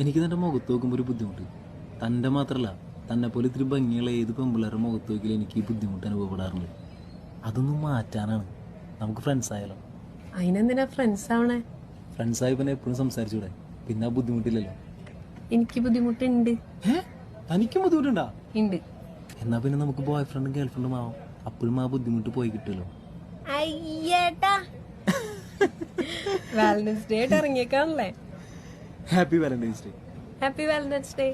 എനിക്ക് തൻ്റെ മുഖത്ത് നോക്കുമ്പോൾ ഒരു ബുദ്ധിമുട്ട്. തൻ്റെ മാത്രമല്ല, തന്നെ പോലെ ഇത്തിരി ഭംഗിയുള്ള ഏത് പെമ്പിള്ളേരുടെ മുഖത്ത് നോക്കിയാൽ എനിക്ക് ഈ ബുദ്ധിമുട്ട് അനുഭവപ്പെടാറുണ്ട്. അതൊന്നും മാറ്റാനാണ്. നമുക്ക് ഫ്രണ്ട്സ് ആയാലോ? അതിനെന്തിനാ ഫ്രണ്ട്സ് ആവണേ? ഫ്രണ്ട്സായി പിന്നെ എപ്പോഴും സംസാരിച്ചൂടെ? പിന്നെ ആ ബുദ്ധിമുട്ടില്ലല്ലോ. എനിക്ക് ബുദ്ധിമുട്ടുണ്ട്. തനിക്കും ബുദ്ധിമുട്ടുണ്ടാ? ഉണ്ട്. എന്നാ പിന്നെ നമുക്ക് ബോയ് ഫ്രണ്ടും ഗേൾ ഫ്രണ്ടും ആവാം. അപ്പോഴും ആ ബുദ്ധിമുട്ട് പോയി കിട്ടുമല്ലോ. അയ്യേട്ടാ, വാലന്റൈൻസ് ഡേ ആയിട്ട് ഇറങ്ങിയേക്കാണല്ലേ? Happy Valentine's Day. Happy Valentine's day.